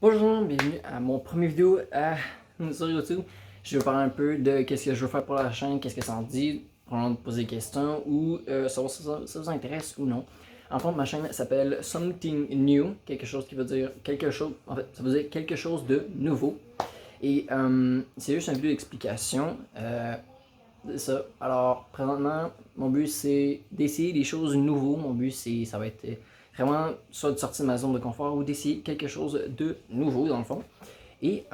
Bonjour, bienvenue à mon premier vidéo sur YouTube. Je vais parler un peu de qu'est-ce que je veux faire pour la chaîne, qu'est-ce que ça en dit, probablement poser des questions ou savoir si ça vous intéresse ou non. En fait, ma chaîne s'appelle Something New, quelque chose qui veut dire quelque chose, en fait, ça veut dire quelque chose de nouveau. Et c'est juste une vidéo d'explication. C'est ça. Alors, présentement, mon but c'est d'essayer des choses nouveaux. Mon but ça va être vraiment soit de sortir de ma zone de confort ou d'essayer quelque chose de nouveau dans le fond. Et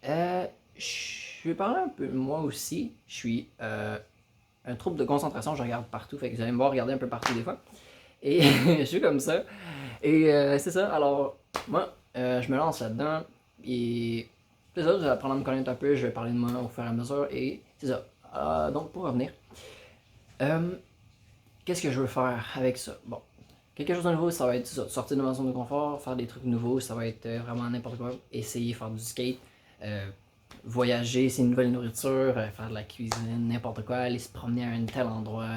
je vais parler un peu de moi aussi. Je suis un trouble de concentration, je regarde partout. Fait que vous allez me voir regarder un peu partout des fois. Et je suis comme ça. Et c'est ça. Alors, moi, je me lance là-dedans. Et c'est ça, vous allez apprendre à me connaître un peu. Je vais parler de moi au fur et à mesure. Et c'est ça. Donc, pour revenir, qu'est-ce que je veux faire avec ça? Bon, quelque chose de nouveau, ça va être ça. Sortir de ma zone de confort, faire des trucs nouveaux, ça va être vraiment n'importe quoi. Essayer de faire du skate, voyager, essayer une nouvelle nourriture, faire de la cuisine, n'importe quoi, aller se promener à un tel endroit,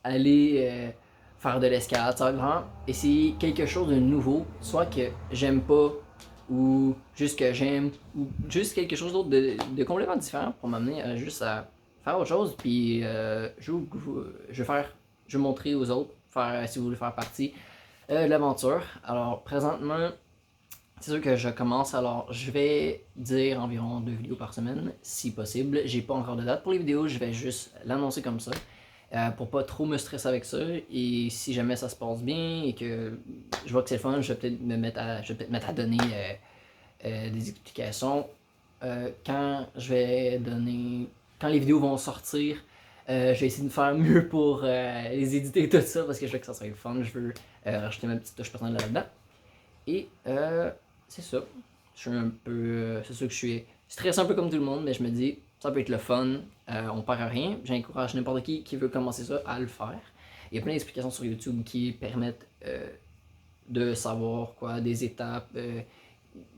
aller faire de l'escalade, ça va vraiment essayer quelque chose de nouveau, soit que j'aime pas, ou juste que j'aime, ou juste quelque chose d'autre de complètement différent pour m'amener juste à faire autre chose, puis je vais montrer aux autres, si vous voulez faire partie de l'aventure. Alors, présentement, c'est sûr que je commence, alors je vais dire environ 2 vidéos par semaine, si possible. J'ai pas encore de date pour les vidéos, je vais juste l'annoncer comme ça, pour pas trop me stresser avec ça. Et si jamais ça se passe bien et que je vois que c'est le fun, je vais peut-être me mettre à donner des explications quand les vidéos vont sortir. Je vais essayer de faire mieux pour les éditer et tout ça parce que je veux que ça soit le fun. Je veux rajouter ma petite touche personnelle là-dedans. Et c'est ça. Je suis un peu. C'est sûr que je suis stressé un peu comme tout le monde, mais je me dis, ça peut être le fun. On perd à rien. J'encourage n'importe qui veut commencer ça à le faire. Il y a plein d'explications sur YouTube qui permettent de savoir quoi, des étapes,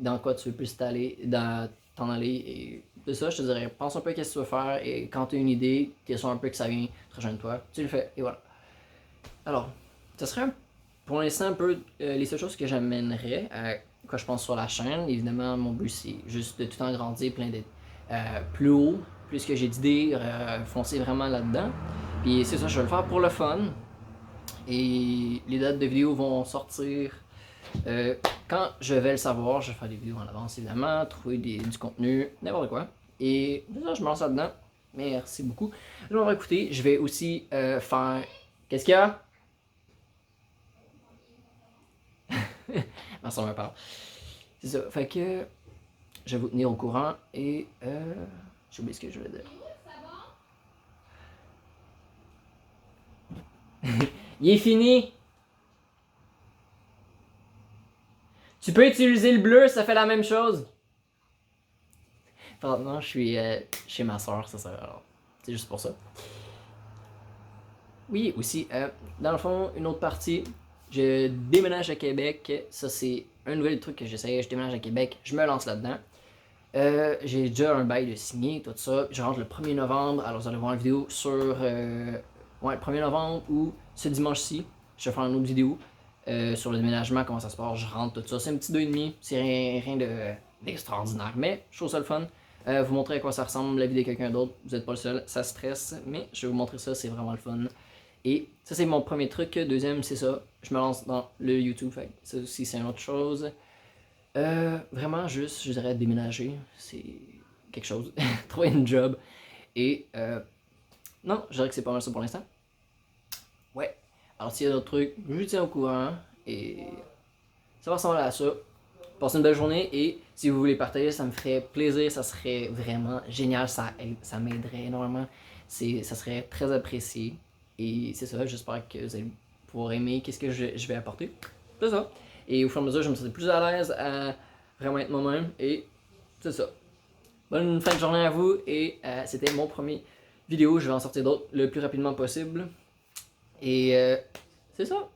dans quoi tu veux plus t'en aller. Et de ça, je te dirais, pense un peu à ce que tu veux faire et quand tu as une idée, tu es sûr un peu que ça vient, rejoins-toi, tu le fais et voilà. Alors, ce serait pour l'instant un peu les seules choses que j'amènerais à quoi je pense sur la chaîne. Évidemment, mon but c'est juste de tout en grandir, plein d'être plus haut, plus que j'ai d'idées, foncer vraiment là-dedans. Puis c'est ça, je vais le faire pour le fun. Et les dates de vidéos vont sortir quand je vais le savoir. Je vais faire des vidéos en avance évidemment, trouver du contenu, n'importe quoi. Et déjà, je me lance là-dedans. Merci beaucoup. Je vais écouter. Je vais aussi faire. Qu'est-ce qu'il y a? Ma soeur me parle. C'est ça. Fait que je vais vous tenir au courant et j'ai oublié ce que je voulais dire. Il est fini! Tu peux utiliser le bleu, ça fait la même chose. Maintenant, je suis chez ma soeur, c'est ça. Alors, c'est juste pour ça. Oui, aussi, dans le fond, une autre partie, je déménage à Québec. Ça, c'est un nouvel truc que j'essaie. Je déménage à Québec, je me lance là-dedans. J'ai déjà un bail de signer, tout ça. Je rentre le 1er novembre. Alors, vous allez voir une vidéo sur le 1er novembre ou ce dimanche-ci. Je vais faire une autre vidéo sur le déménagement, comment ça se passe. Je rentre tout ça. C'est un petit 2,5. C'est rien d'extraordinaire. Mais je trouve ça le fun. Vous montrer à quoi ça ressemble la vie de quelqu'un d'autre. Vous n'êtes pas le seul, ça stresse. Mais je vais vous montrer ça, c'est vraiment le fun. Et ça, c'est mon premier truc. Deuxième, c'est ça. Je me lance dans le YouTube. Fait. Ça aussi, c'est une autre chose. Vraiment, juste, je dirais déménager. C'est quelque chose. Trouver une job. Et non, je dirais que c'est pas mal ça pour l'instant. Ouais. Alors, s'il y a d'autres trucs, je vous tiens au courant. Et ça va ressembler à ça. Passez une belle journée et si vous voulez partager, ça me ferait plaisir. Ça serait vraiment génial. Ça m'aiderait énormément. Ça serait très apprécié. Et c'est ça, j'espère que vous allez pouvoir aimer qu'est-ce que je vais apporter. C'est ça. Et au fur et à mesure, je me sentais plus à l'aise à vraiment être moi-même. Et c'est ça. Bonne fin de journée à vous. Et c'était mon premier vidéo. Je vais en sortir d'autres le plus rapidement possible. Et c'est ça.